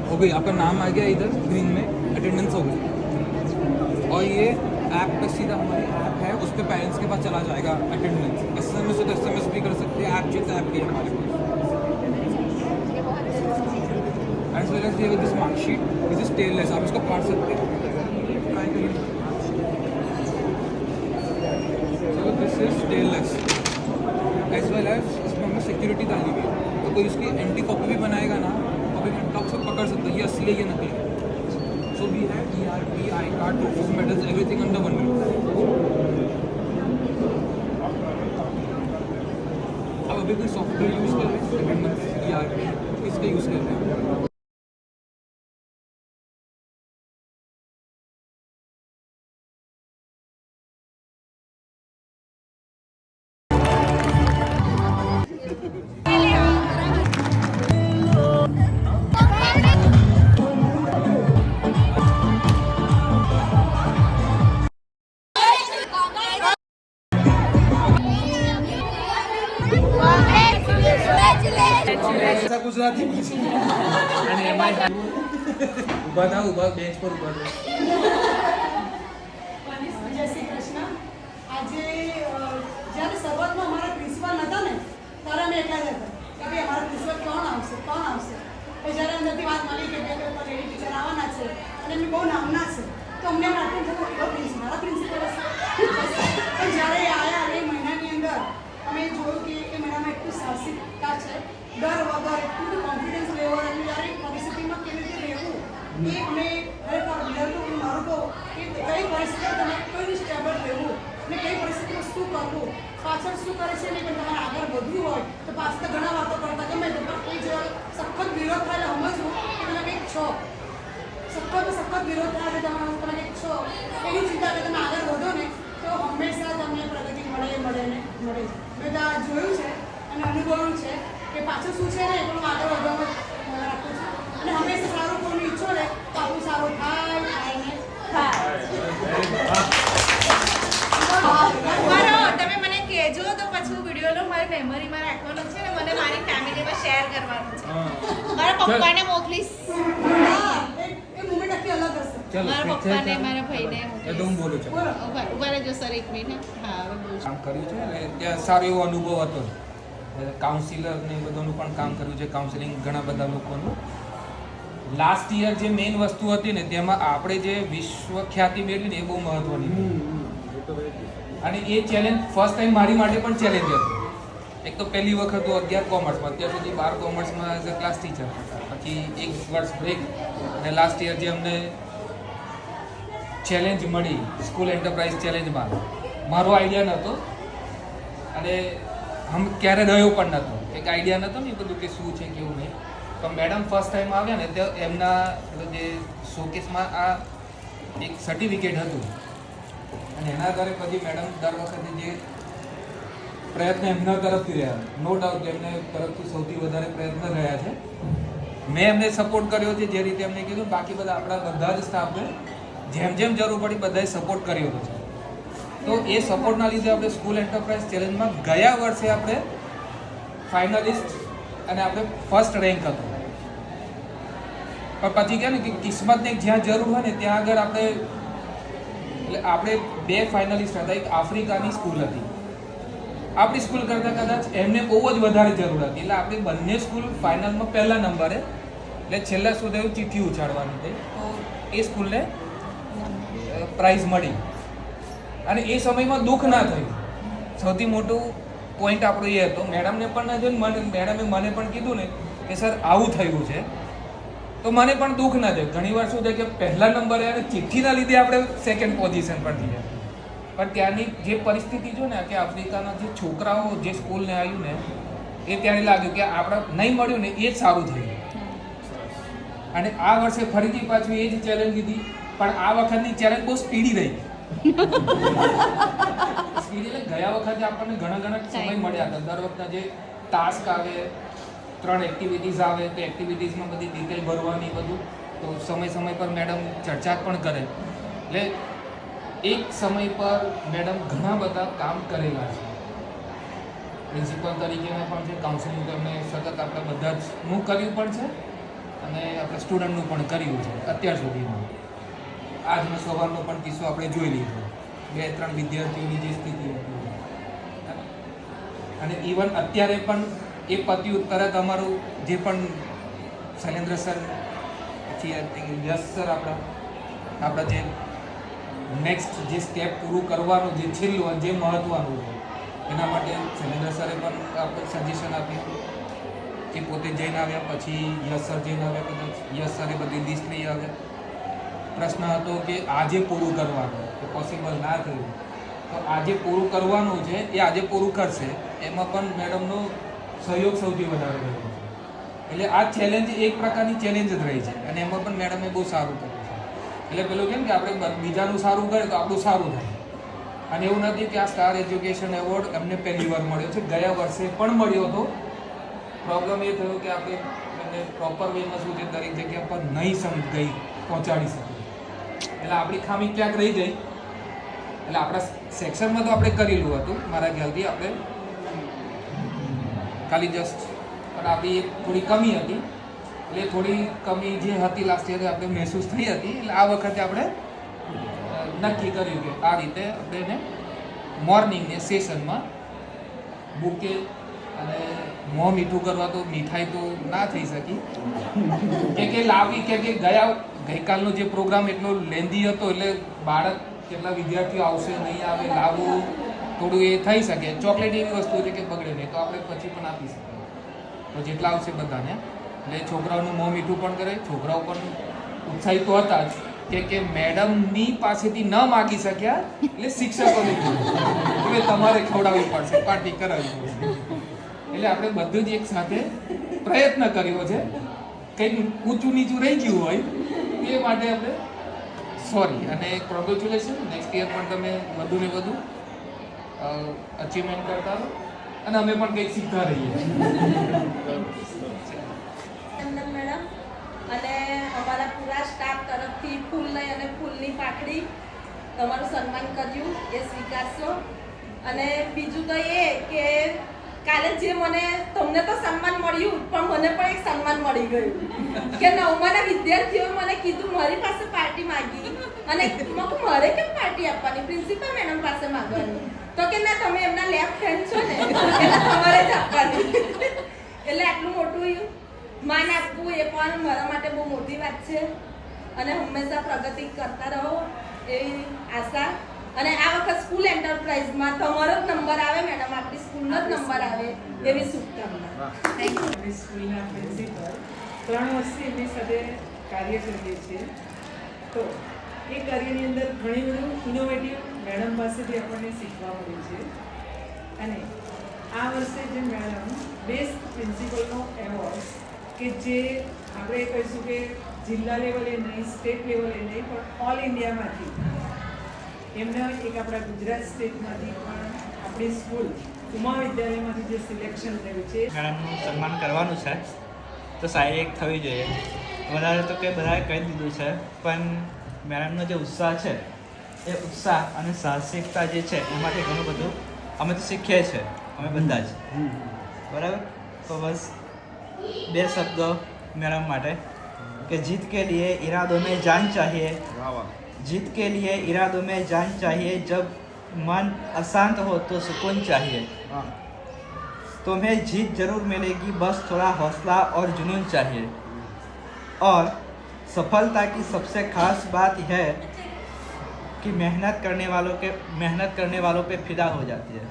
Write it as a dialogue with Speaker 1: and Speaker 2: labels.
Speaker 1: हो गई, आपका नाम आ गया इधर स्क्रीन में, अटेंडेंस हो गई। और ये ऐप पे सीधा हमारी ऐप है, उस पर पेरेंट्स के पास चला जाएगा अटेंडेंस। SMS तो SMS भी कर सकते हैं, ऐप जिस ऐप की हमारे पास। As well as this marksheet this is tailless, आप इसको काट सकते हैं। ट्राई करिए। So this is tailless. As well as इसमें हमने सिक्योरिटी डाली हुई है, तो कोई उसकी एंटी कॉपी भी बनाएगा ना, कॉपी में टॉप से पकड़ सकते हैं ये असली है ये नकली है। So we have ERP, iCard, trophies, medals, everything under one roof. अब अभी कोई सॉफ्टवेयर यूज़ कर रहे हैं, अटेंडेंस, ERP, किसका यूज़ कर रहे हैं? ગુજરાતી અને એમાં ઊભા થાવ, ઊભા બેન્ચ પર ઊભા થાવ।
Speaker 2: જય શ્રી કૃષ્ણ। આજે જ્યારે શરૂઆતમાં અમારા પ્રિન્સિપાલ નહોતા ને ત્યારે અમે એકલા જ હતા કે ભાઈ અમારા પ્રિન્સિપાલ કોણ આવશે પછી જ્યારે અંદરથી વાત મળી કે બે લેડી ટીચર આવવાના છે અને એમની બહુ નામના છે તો અમને એમ લાગ્યું કે એવો મારા પ્રિન્સિપલ હશે। પણ જ્યારે એ આવ્યા એ મહિનાની અંદર અમે જોયું કે એ મહિનામાં એટલું સાહસિકતા છે, ડર વગર એટલું કોન્ફિડન્સ લેવલ અને જ્યારે પરિસ્થિતિમાં કેવી રીતે રહેવું એ અમે ખરેખર વિદ્યાર્થીઓને મારું તો કે કઈ પરિસ્થિતિમાં તમે કઈ સ્ટેબલ રહેવું અને કઈ પરિસ્થિતિમાં શું કરવું, પાછળ શું કરે છે નહીં, પણ તમારે આગળ વધવું હોય તો પાછળ તો ઘણા વાતો કરતા ગમે તો પણ એ જો સખત વિરોધ થાય સમજવું કે તમે કંઈક છો, સખત વિરોધ થાય તમે કંઈક છો એની ચિંતા કે તમે આગળ વધો ને તો હંમેશા તમને પ્રગતિ મળે છે। મેં આ જોયું છે અને અનુભવ્યું છે કે પાછળ શું છે ને એ પણ આગળ વધવામાં રાખું છું અને હંમેશા સારું કોઈનું ઈચ્છો ને તો આપણું સારું થાય ને
Speaker 3: મારો તમે મને કહેજો તો પછી વિડીયોનો મારી મેમરીમાં રાખવાનો છે ને મને મારી ફેમિલીમાં શેર કરવાનું છે। મારા પપ્પાને મોકલીશ।
Speaker 2: એ મોમેન્ટ આખી અલગ હશે।
Speaker 3: મારા પપ્પાને મારા ભાઈને
Speaker 1: તો હું બોલું છું,
Speaker 3: ઉભા રહેજો સર એક મિનિટ। હા હવે બોલું
Speaker 1: કામ કર્યું છે અને ત્યાં સારો એવો અનુભવ હતો। કાઉન્સિલર ને એ બધાનું પણ કામ કર્યું છે, કાઉન્સિલિંગ ઘણા બધા લોકોનું। લાસ્ટ યર જે મેઇન વસ્તુ હતી ને તેમાં આપણે જે વિશ્વ ખ્યાતિ મેળવી ને એ બહુ મહત્વની હતી અને એ ચેલેન્જ ફર્સ્ટ ટાઈમ મારી માટે પણ ચેલેન્જ હતો। એક તો પહેલી વખત હું 11 કોમર્સમાં, અત્યાર સુધી 12 કોમર્સમાં એઝ અ ક્લાસ ટીચર, પછી 1 વર્ષ બ્રેક અને લાસ્ટ યર જે અમને ચેલેન્જ મળી સ્કૂલ એન્ટરપ્રાઇઝ ચેલેન્જમાં, મારો આઈડિયા નહોતો અને ક્યારે રહ્યો પણ નહોતો, એક આઈડિયા નહોતો ને એ બધું કે શું છે કેવું નહીં। તો મેડમ ફર્સ્ટ ટાઈમ આવ્યા ને તો એમના જે શોકેસમાં આ એક સર્ટિફિકેટ હતું અને એના આધારે પછી મેડમ દર વખતે જે પ્રયત્ન એમના તરફથી રહ્યા, નો ડાઉટ એમને તરફથી સૌથી વધારે પ્રયત્ન રહ્યા છે। મેં એમને સપોર્ટ કર્યો છે જે રીતે એમને કીધું, બાકી બધા આપણા બધા જ સ્ટાફને જેમ જરૂર પડી બધાએ સપોર્ટ કર્યો હતો। તો એ સપોર્ટના લીધે આપણે સ્કૂલ એન્ટરપ્રાઇઝ ચેલેન્જમાં ગયા વર્ષે આપણે ફાઇનલિસ્ટ અને આપણે ફર્સ્ટ રેન્ક હતો। પણ પછી કહે ને કે કિસ્મતને જ્યાં જરૂર હોય ને ત્યાં આગળ આપણે 2 ફાઇનલિસ્ટ હતા। એક આફ્રિકાની સ્કૂલ હતી, આપણી સ્કૂલ કરતાં કદાચ એમને બહુ જ વધારે જરૂર હતી, એટલે આપણે બંને સ્કૂલ ફાઇનલમાં પહેલા નંબરે, એટલે છેલ્લા સુધી ચિઠ્ઠી ઉછાળવાની હતી તો એ સ્કૂલને પ્રાઇઝ મળી અને એ સમયમાં દુઃખ ના થયું। સૌથી મોટું પોઈન્ટ આપણો એ હતો, મેડમને પણ ના જોઈને મેડમે મને પણ કીધું ને કે સર આવું થયું છે તો મને પણ દુઃખ ના થયું। ઘણીવાર શું થાય કે પહેલા નંબરે અને ચિઠ્ઠીના લીધે આપણે સેકન્ડ પોઝિશન પર થઈ જાય, પણ ત્યાંની જે પરિસ્થિતિ જો ને કે આફ્રિકાના જે છોકરાઓ જે સ્કૂલને આવ્યું ને એ ત્યારે લાગ્યું કે આપણે નહીં મળ્યું ને એ જ સારું થયું અને આ વર્ષે ફરીથી પાછું એ જ ચેલેન્જ લીધી, પણ આ વખતની ચેલેન્જ બહુ સ્પીડી રહી। સ્પીડી એટલે ગયા વખતે આપણને ઘણા સમય મળ્યા હતા, દર વખતે જે ટાસ્ક આવે 3 એક્ટિવિટીઝ આવે તો એક્ટિવિટીઝમાં બધી ડિટેલ ભરવાની બધું, તો સમય પર મેડમ ચર્ચા પણ કરે, એટલે એક સમય પર મેડમ ઘણા બધા કામ કરેલા છે। પ્રિન્સિપલ તરીકેના પણ છે, કાઉન્સિલિંગ તો એમને સતત આપણે બધા જ નું કર્યું પણ છે અને આપણે સ્ટુડન્ટનું પણ કર્યું છે અત્યાર સુધીમાં. આજનો સવારનો પણ કિસ્સો આપણે જોઈ લીધો, 2-3 વિદ્યાર્થીઓની જે સ્થિતિ હતી. અને ઇવન અત્યારે પણ એ પત્યું તરત અમારું જે પણ શૈલેન્દ્ર સર પછી આઈ થિંક યસ સર આપણા જે નેક્સ્ટ જે સ્ટેપ પૂરું કરવાનું જે છેલ્લું જે મહત્ત્વનું છે એના માટે શૈલેન્દ્ર સરે પણ આપણે સજેશન આપ્યું કે પોતે જઈને આવ્યા, પછી યસ સર જઈને આવ્યા, કદાચ યસ સરે બધી લિસ્ટ લઈ આવ્યા. પ્રશ્ન હતો કે આજે પૂરું કરવાનું, કે પોસિબલ ના થયું તો આજે પૂરું કરવાનું છે એ આજે પૂરું કરશે. એમાં પણ મેડમનો સહયોગ સૌથી વધારે રહ્યો છે. એટલે આ ચેલેન્જ એક પ્રકારની ચેલેન્જ જ રહી છે અને એમાં પણ મેડમે બહુ સારું કર્યું છે. એટલે પેલું કેમ કે આપણે બીજાનું સારું કરીએ તો આપણું સારું થાય. અને એવું નથી કે આ સ્ટાર એજ્યુકેશન એવોર્ડ એમને પહેલી વાર મળ્યો છે, ગયા વર્ષે પણ મળ્યો હતો. પ્રોબ્લેમ એ થયો કે આપણે એને પ્રોપર વેમાં શું છે દરેક જગ્યા પર નહીં પહોંચાડી શકીએ. એટલે આપણી ખામી ક્યાંક રહી ગઈ. એટલે આપણા સેક્શનમાં તો આપણે કરેલું હતું મારા ખ્યાલથી, આપણે ખાલી જસ્ટ પણ આપણી એક થોડી કમી હતી. એટલે થોડી કમી જે હતી લાસ્ટ યરે આપણે મહેસૂસ થઈ હતી. એટલે આ વખતે આપણે નક્કી કર્યું કે આ રીતે આપણે એને મોર્નિંગને સેશનમાં બુકે અને મોં મીઠું કરવા તો મીઠાઈ તો ના થઈ શકી કે લાવી કે ગઈકાલનો જે પ્રોગ્રામ એટલો લેન્ધી હતો એટલે બાળક કેટલા વિદ્યાર્થીઓ આવશે નહીં આવે લાવવું થોડું એ થઈ શકે. ચોકલેટ એવી વસ્તુ છે કે બગડે નહીં તો આપણે પછી પણ આપી શકીએ તો જેટલા આવશે બધાને. એટલે છોકરાઓનું મોં મીઠું પણ કરે, છોકરાઓ પણ ઉત્સાહિત તો હતા જ કે મેડમની પાસેથી ન માગી શક્યા એટલે શિક્ષકોને એટલે તમારે ખવડાવવી પડશે, પાર્ટી કરાવવી પડશે. એટલે આપણે બધું જ એક સાથે પ્રયત્ન કર્યો છે. કંઈક ઊંચું નીચું રહી ગયું હોય એ માટે આપણે સોરી અને કોંગ્રેચ્યુલેશન. નેક્સ્ટ યર પણ તમે વધુ ને વધુ અચીવમેન્ટ કરતા રહો અને અમે પણ કંઈક શીખતા રહીએ.
Speaker 3: મેડમ અને અમારા પૂરા સ્ટાફ તરફથી ફૂલ લઈ અને ફૂલની પાખડી તમારું સન્માન કર્યું એ સ્વીકારશો. અને બીજું તો એ કે કાલે જે તમને તો સન્માન મળ્યું પણ મને પણ એક સન્માન મળી ગયું કે 9માના વિદ્યાર્થીઓએ મને કીધું મારી પાસે પાર્ટી માંગી અને મારે કેમ પાર્ટી આપવાની, પ્રિન્સિપલ મેડમ પાસે માંગવાની. તો કે ના તમે એમના લેફ્ટ હેન્ડ છો ને એટલે તમારે જ આપવાની. એટલે આટલું મોટું માન આપવું એ પણ મારા માટે બહુ મોટી વાત છે. અને હંમેશા પ્રગતિ કરતા રહો એવી આશા. અને આ વખત સ્કૂલ એન્ટરપ્રાઇઝમાં તમારો જ નંબર આવે મેડમ, આપણી સ્કૂલનો જ નંબર આવે એવી શુભકામના. Thank you.
Speaker 4: આપણી સ્કૂલના પ્રિન્સિપલ 3 વર્ષથી એમની સાથે કાર્ય કરીએ છીએ. તો એ કાર્યની અંદર ઘણી બધું ઇનોવેટિવ મેડમ પાસેથી આપણને શીખવા મળ્યું છે. અને આ વર્ષે જે મેડમ બેસ્ટ પ્રિન્સિપલનો એવોર્ડ કે જે આપણે કહીશું કે જિલ્લા લેવલે નહીં, સ્ટેટ લેવલે નહીં, પણ ઓલ ઇન્ડિયામાંથી એમને એક આપણા ગુજરાત સ્ટેટમાંથી પણ આપણી સ્કૂલ ઉમા વિદ્યાલયમાંથી જે સિલેક્શન થયું છે
Speaker 5: મેડમનું સન્માન કરવાનું છે તો સારી એક થવી જોઈએ. વધારે તો કે બધાએ કહી દીધું છે પણ મેડમનો જે ઉત્સાહ છે એ ઉત્સાહ અને સાહસિકતા જે છે એમાંથી ઘણું બધું અમે તો શીખીએ છીએ, અમે બધા જ. બરાબર. તો બસ 2 શબ્દો મેडम માટે कि जीत के लिए इरादों में जान चाहिए, जीत के लिए इरादों में जान चाहिए, जब मन अशांत हो तो सुकून चाहिए, तुम्हें जीत जरूर मिलेगी, बस थोड़ा हौसला और जुनून चाहिए, और सफलता की सबसे खास बात यह है कि मेहनत करने वालों पे फिदा हो जाती है.